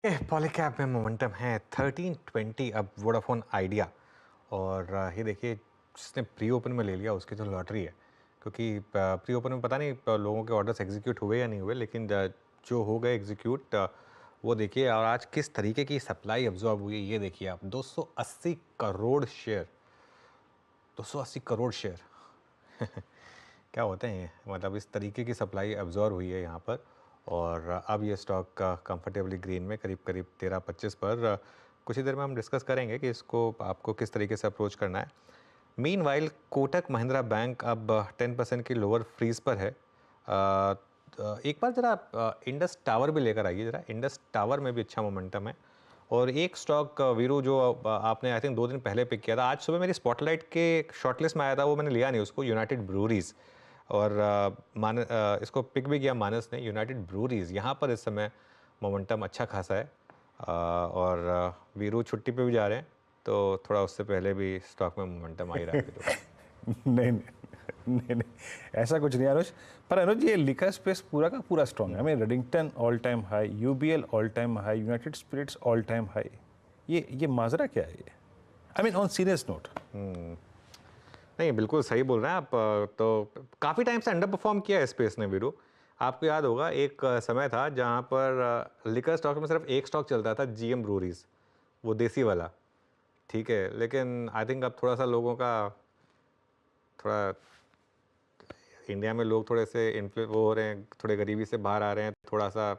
पॉलीकैब में मोमेंटम है 1320 अब वोडाफोन आइडिया। और ये देखिए, जिसने प्री ओपन में ले लिया उसकी तो लॉटरी है, क्योंकि प्री ओपन में पता नहीं लोगों के ऑर्डर्स एग्जीक्यूट हुए या नहीं हुए, लेकिन जो हो गए एग्जीक्यूट वो देखिए। और आज किस तरीके की सप्लाई अब्जॉर्ब हुई है ये देखिए आप। 280 करोड़ शेयर, 280 करोड़ शेयर क्या होते हैं ये? मतलब इस तरीके की सप्लाई अब्जॉर्ब हुई है यहाँ पर। और अब ये स्टॉक कंफर्टेबली ग्रीन में करीब करीब 13-25 पर। कुछ ही देर में हम डिस्कस करेंगे कि इसको आपको किस तरीके से अप्रोच करना है। मीनवाइल कोटक महिंद्रा बैंक अब 10% की लोअर फ्रीज पर है। एक बार ज़रा इंडस टावर भी लेकर आइए ज़रा। इंडस टावर में भी अच्छा मोमेंटम है। और एक स्टॉक वीरू जो आपने आई थिंक 2 दिन पहले पिक किया था, आज सुबह मेरी स्पॉटलाइट के शॉर्टलिस्ट में आया था, वो मैंने लिया नहीं उसको, यूनाइटेड ब्रूरीज। और इसको पिक भी किया मानस ने, यूनाइटेड ब्रूरीज। यहाँ पर इस समय मोमेंटम अच्छा खासा है। और वीरू छुट्टी पे भी जा रहे हैं, तो थोड़ा उससे पहले भी स्टॉक में मोमेंटम आ ही रहा है वीरू का। नहीं नहीं नहीं नहीं, ऐसा कुछ नहीं अनुज। पर अनुज, ये लिकर स्पेस पूरा का पूरा स्ट्रॉन्ग है। हमें Redington all time high, UBL all time high, United Spirits all time high. ये माजरा क्या है ये? I mean on serious note. नहीं, बिल्कुल सही बोल रहे हैं आप। तो काफ़ी टाइम से अंडर परफॉर्म किया है स्पेस ने वीरू। आपको याद होगा एक समय था जहाँ पर लिकर स्टॉक में सिर्फ एक स्टॉक चलता था, जीएम ब्रूरीज, वो देसी वाला। ठीक है, लेकिन आई थिंक अब थोड़ा सा लोगों का थोड़ा, इंडिया में लोग थोड़े से इन्फ्लु वो हो रहे हैं, थोड़े गरीबी से बाहर आ रहे हैं, थोड़ा सा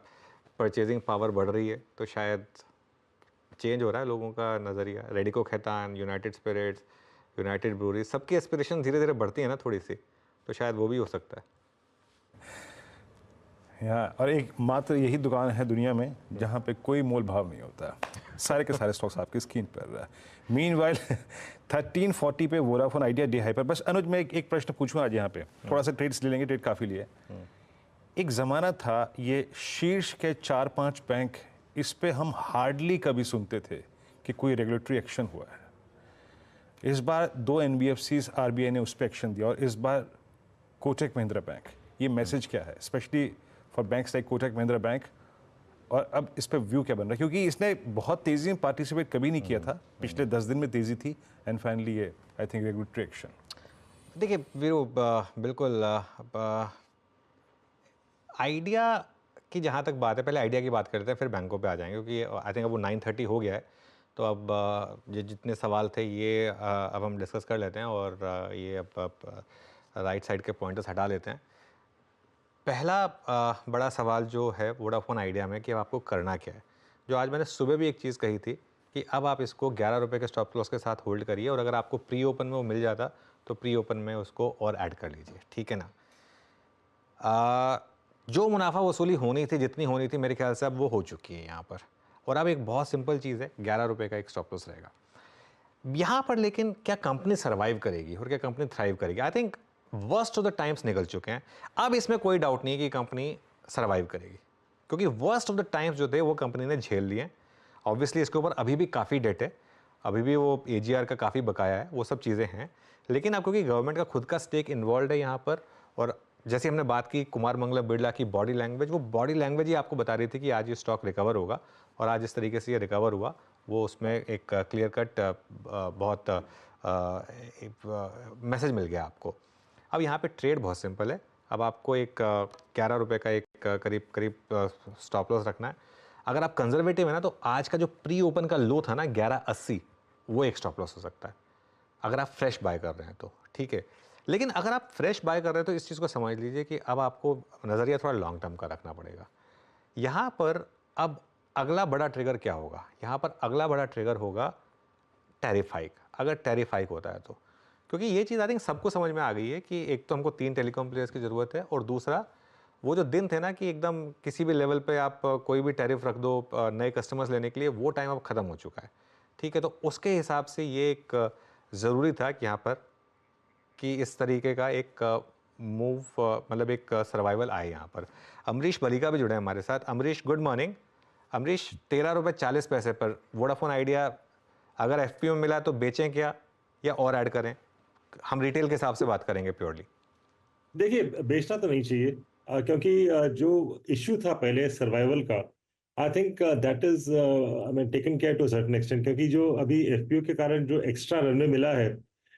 परचेजिंग पावर बढ़ रही है, तो शायद चेंज हो रहा है लोगों का नज़रिया। Radico Khaitan, United Spirits, United Brewery, सबकी एस्पिरेशन धीरे धीरे बढ़ती है ना थोड़ी सी, तो शायद वो भी हो सकता है। यहाँ और एक मात्र यही दुकान है दुनिया में जहाँ पे कोई मोल भाव नहीं होता। सारे के सारे स्टॉक्स आपकी स्क्रीन पर। मीनवाइल 1340 पे वोडाफोन आइडिया डे हाई पर। बस अनुज, मैं एक प्रश्न पूछूंगा आज यहाँ पे, थोड़ा सा ट्रेड्स ले लेंगे, ट्रेड काफ़ी लिए। एक ज़माना था ये शीर्ष के 4-5 बैंक, इस पे हम हार्डली कभी सुनते थे कि कोई रेगुलेटरी एक्शन हुआ है। इस बार 2 एनबीएफसीज आरबीआई ने उस पर एक्शन दिया, और इस बार कोटक महिंद्रा बैंक। ये मैसेज क्या है specially for banks like Kotak Mahindra bank? और अब इस पर व्यू क्या बन रहा है, क्योंकि इसने बहुत तेज़ी में पार्टिसिपेट कभी नहीं किया था, पिछले 10 दिन में तेज़ी थी, एंड फाइनली ये आई थिंक रेगुलेटरी एक्शन। देखिए वीरू, बिल्कुल आइडिया की जहाँ तक बात है, पहले आइडिया की बात करते हैं, फिर बैंकों पे आ जाएंगे, क्योंकि आई थिंक अब वो 9:30 हो गया है। तो अब ये जितने सवाल थे ये अब हम डिस्कस कर लेते हैं, और ये अब राइट साइड के पॉइंटर्स हटा लेते हैं। पहला बड़ा सवाल जो है वोडाफोन आइडिया में कि अब आपको करना क्या है। जो आज मैंने सुबह भी एक चीज़ कही थी कि अब आप इसको 11 रुपये के स्टॉप लॉस के साथ होल्ड करिए, और अगर आपको प्री ओपन में वो मिल जाता तो प्री ओपन में उसको और ऐड कर लीजिए, ठीक है ना। जो मुनाफा वसूली होनी थी, जितनी होनी थी, मेरे ख्याल से अब वो हो चुकी है यहाँ पर। और अब एक बहुत सिंपल चीज़ है, 11 रुपये का एक स्टॉप लॉस रहेगा यहाँ पर। लेकिन क्या कंपनी सर्वाइव करेगी और क्या कंपनी थ्राइव करेगी? I think worst of the times निकल चुके हैं। अब इसमें कोई डाउट नहीं है कि कंपनी सर्वाइव करेगी, क्योंकि वर्स्ट ऑफ द टाइम्स जो थे वो कंपनी ने झेल लिए। ऑब्वियसली इसके ऊपर अभी भी काफ़ी डेट है, अभी भी वो एजीआर का काफ़ी बकाया है, वो सब चीज़ें हैं। लेकिन अब क्योंकि गवर्नमेंट का खुद का स्टेक इन्वॉल्व है यहाँ पर, और जैसे हमने बात की कुमार मंगलम बिरला की बॉडी लैंग्वेज, वो बॉडी लैंग्वेज ही आपको बता रही थी कि आज ये स्टॉक रिकवर होगा, और आज इस तरीके से ये रिकवर हुआ, वो उसमें एक क्लियर कट बहुत मैसेज मिल गया आपको। अब यहाँ पे ट्रेड बहुत सिंपल है। अब आपको एक 11 रुपये का एक करीब करीब स्टॉप लॉस रखना है। अगर आप कंजर्वेटिव है ना, तो आज का जो प्री ओपन का लो था ना 1180, वो एक स्टॉप लॉस हो सकता है, अगर आप फ्रेश बाय कर रहे हैं तो, ठीक है। लेकिन अगर आप फ्रेश बाय कर रहे हैं तो इस चीज़ को समझ लीजिए कि अब आपको नज़रिया थोड़ा लॉन्ग टर्म का रखना पड़ेगा। यहाँ पर अब अगला बड़ा ट्रिगर क्या होगा? यहाँ पर अगला बड़ा ट्रिगर होगा टैरिफ हाइक, अगर टैरिफ हाइक होता है तो। क्योंकि ये चीज़ आई थिंक सबको समझ में आ गई है कि एक तो हमको 3 टेलीकॉम प्लेयर्स की ज़रूरत है, और दूसरा वो जो दिन थे ना कि एकदम किसी भी लेवल पे आप कोई भी टैरिफ रख दो नए कस्टमर्स लेने के लिए, वो टाइम अब ख़त्म हो चुका है, ठीक है। तो उसके हिसाब से ये एक ज़रूरी था कि यहाँ पर कि इस तरीके का एक मूव, मतलब एक सर्वाइवल आए यहाँ पर। अमरीश बलिका भी जुड़े हैं हमारे साथ। Amrish, good morning. अमरीश, 13 रुपये 40 पैसे पर वोडाफोन आइडिया, अगर एफपीओ में मिला तो बेचें क्या, या और ऐड करें? हम रिटेल के हिसाब से बात करेंगे प्योरली। देखिए, बेचना तो नहीं चाहिए, क्योंकि जो इश्यू था पहले सर्वाइवल का, I think that is I mean taken care to certain extent, क्योंकि जो अभी एफपीओ के कारण जो एक्स्ट्रा रनवे मिला है,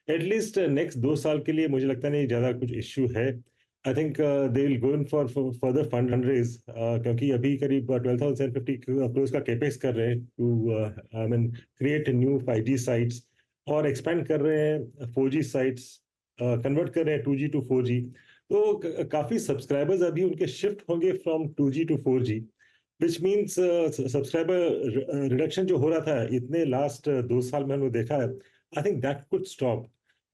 एटलीस्ट नेक्स्ट 2 साल के लिए मुझे लगता नहीं ज़्यादा कुछ इश्यू है। I think they will go in for further fund raise, क्योंकि अभी करीब 12,750 करोड़ का केपेक्स कर रहे हैं to I mean create new 5G sites, और एक्सपेंड कर रहे हैं 4G साइट्स, कन्वर्ट कर रहे हैं 2G टू 4G। तो काफ़ी सब्सक्राइबर्स अभी उनके शिफ्ट होंगे from 2G to 4G, which means subscriber reduction जो हो रहा था इतने लास्ट 2 साल में हमने देखा है, I think that could stop,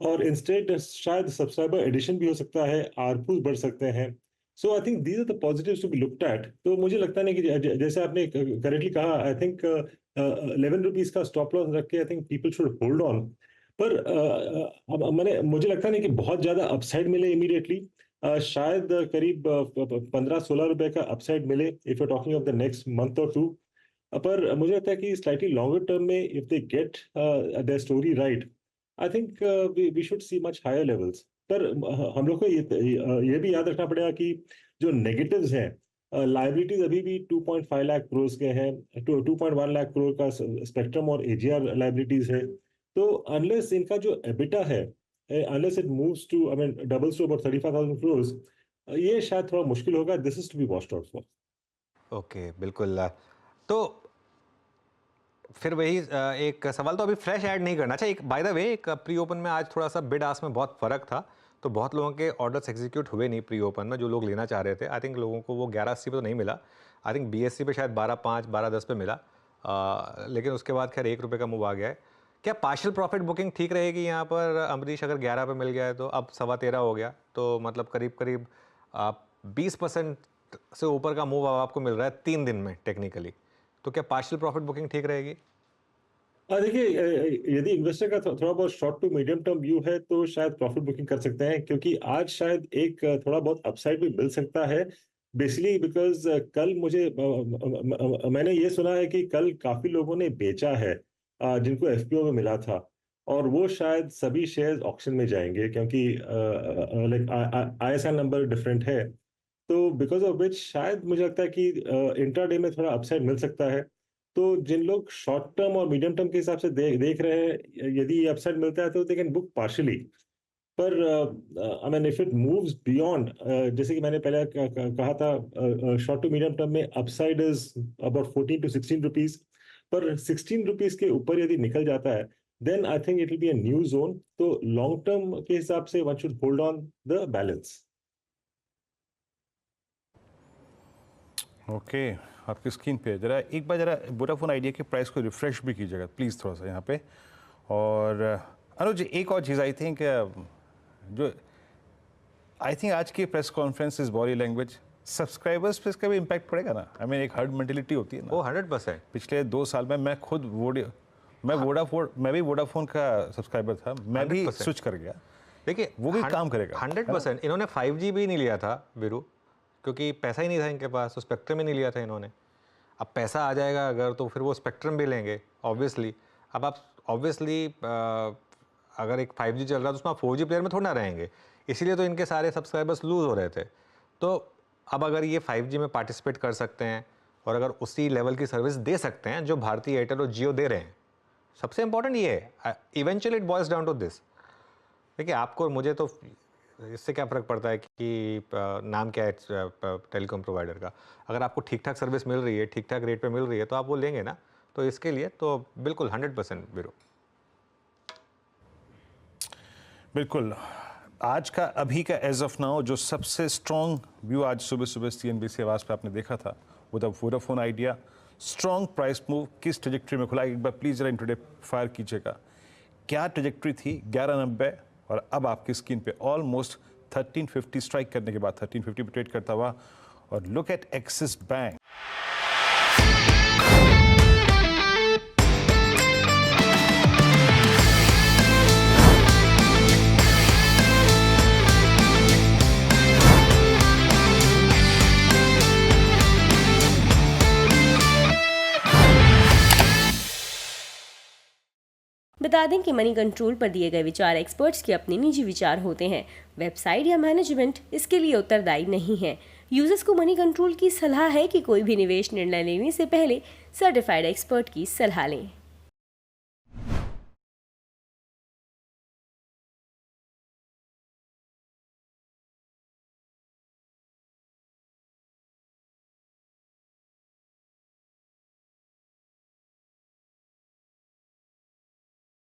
और इंस्टेड शायद सब्सक्राइबर एडिशन भी हो सकता है, आरपू बढ़ सकते हैं। So I think these are the positives to be looked at. तो मुझे लगता नहीं कि जैसे आपने करेक्टली कहा, आई थिंक 11 रुपीज का स्टॉप लॉस रख के I think people should hold on. पर मैंने मुझे लगता नहीं कि बहुत ज्यादा अपसाइड मिले इमीडिएटली। शायद करीब 15-16 रुपए का अपसाइड मिले if you talking of the next month और टू। पर मुझे लगता है कि स्लाइटली लॉन्गर टर्म में if they get the story right, I think we should see much higher levels. पर हम लोग को ये भी याद रखना पड़ेगा कि जो नेगेटिव्स हैं, लाइबिलिटीज अभी भी 2.5 लाख करोड़ के हैं, 2.1 लाख करोड़ का स्पेक्ट्रम और एजीआर लाइबिलिटीज है। तो अनलेस इनका जो एबिटा है, unless it moves to, I mean, doubles to about 35,000 crores, ये शायद थोड़ा मुश्किल होगा। This is to be watched out for. Okay, बिल्कुल। तो फिर वही एक सवाल, तो अभी फ्रेश ऐड नहीं करना। अच्छा, एक बाय द वे, एक प्री ओपन में आज थोड़ा सा बिड आस्क में बहुत फ़र्क था, तो बहुत लोगों के ऑर्डर्स एग्जीक्यूट हुए नहीं प्री ओपन में, जो लोग लेना चाह रहे थे। आई थिंक लोगों को वो 1180 पे तो नहीं मिला। आई थिंक बीएससी पे शायद 12.5 12.10 पे मिला। लेकिन उसके बाद खैर 1 रुपये का मूव आ गया है। क्या पार्शियल प्रॉफिट बुकिंग ठीक रहेगी यहाँ पर अमरीश? अगर 11 पे मिल गया है तो अब 13.25 हो गया, तो मतलब करीब करीब 20% से ऊपर का मूव आपको मिल रहा है 3 दिन में टेक्निकली। तो क्या पार्शियल प्रॉफिट बुकिंग ठीक रहेगी? देखिए, यदि इन्वेस्टर का थोड़ा बहुत short to medium term view है तो शायद प्रॉफिट बुकिंग कर सकते हैं, क्योंकि आज शायद एक थोड़ा बहुत अपसाइड भी मिल सकता है। बेसिकली बिकॉज कल मुझे मैंने ये सुना है कि कल काफी लोगों ने बेचा है जिनको एफपीओ में मिला था, और वो शायद सभी शेयर्स ऑक्शन में जाएंगे, क्योंकि लाइक आईएसआई नंबर डिफरेंट है। तो बिकॉज ऑफ विच शायद मुझे लगता है कि इंट्राडे में थोड़ा अपसाइड मिल सकता है। तो जिन लोग शॉर्ट टर्म और मीडियम टर्म के हिसाब से देख रहे हैं, यदि ये अपसाइड मिलता है तो दे कैन बुक पार्शियली। पर I mean if it moves beyond, जैसे कि मैंने पहले कहा था, शॉर्ट टू मीडियम टर्म में upside is about 14 to 16 rupees. पर 16 रुपीज के ऊपर यदि निकल जाता है, then I think it will be a new zone. तो लॉन्ग टर्म के हिसाब से one should hold on the balance. Okay, आपकी स्क्रीन पे जरा एक बार जरा वोडाफोन आइडिया के प्राइस को रिफ्रेश भी कीजिएगा प्लीज़ थोड़ा सा यहाँ पे। और अनुज, एक और चीज़ आई थिंक जो आज की press conference is body language, subscribers पे इसका भी इम्पैक्ट पड़ेगा ना। आई मीन एक हर्ड मेंटेलिटी होती है ना। वो 100%। पिछले 2 साल में मैं खुद मैं भी वोडाफोन का सब्सक्राइबर था, मैं भी 100%। स्विच कर गया। देखिए, वो भी काम करेगा 100%। इन्होंने 5G भी नहीं लिया था वीरू, क्योंकि पैसा ही नहीं था इनके पास, तो स्पेक्ट्रम ही नहीं लिया था इन्होंने। अब पैसा आ जाएगा अगर, तो फिर वो स्पेक्ट्रम भी लेंगे ऑब्वियसली। अब आप ऑब्वियसली अगर एक 5G चल रहा है तो उसमें आप 4G प्लेयर में थोड़ा ना रहेंगे, इसीलिए तो इनके सारे सब्सक्राइबर्स लूज़ हो रहे थे। तो अब अगर ये 5G में पार्टिसिपेट कर सकते हैं और अगर उसी लेवल की सर्विस दे सकते हैं जो भारतीय एयरटेल और जियो दे रहे हैं, सबसे इंपॉर्टेंट ये है, eventually it boils down to this. देखिए, आपको और मुझे तो इससे क्या फ़र्क पड़ता है कि नाम क्या है टेलीकॉम प्रोवाइडर का। अगर आपको ठीक ठाक सर्विस मिल रही है, ठीक ठाक रेट पे मिल रही है, तो आप वो लेंगे ना। तो इसके लिए तो बिल्कुल 100% वीरू। बिल्कुल। आज का अभी का एज ऑफ नाउ जो सबसे स्ट्रॉन्ग व्यू आज सुबह सुबह CNBC आवाज़ पे आपने देखा था, वो था Vodafone idea. Strong price move किस ट्रेजेक्ट्री में खुला, एक बार प्लीज़ जरा इंट्रोडे फायर कीजिएगा। क्या ट्रेजेक्ट्री थी 1190, और अब आपकी स्क्रीन पे ऑलमोस्ट 1350 स्ट्राइक करने के बाद 1350 पे ट्रेड करता हुआ। और लुक एट एक्सिस बैंक। बता दें कि मनी कंट्रोल पर दिए गए विचार एक्सपर्ट्स के अपने निजी विचार होते हैं। वेबसाइट या मैनेजमेंट इसके लिए उत्तरदायी नहीं है। यूजर्स को मनी कंट्रोल की सलाह है कि कोई भी निवेश निर्णय लेने से पहले सर्टिफाइड एक्सपर्ट की सलाह लें।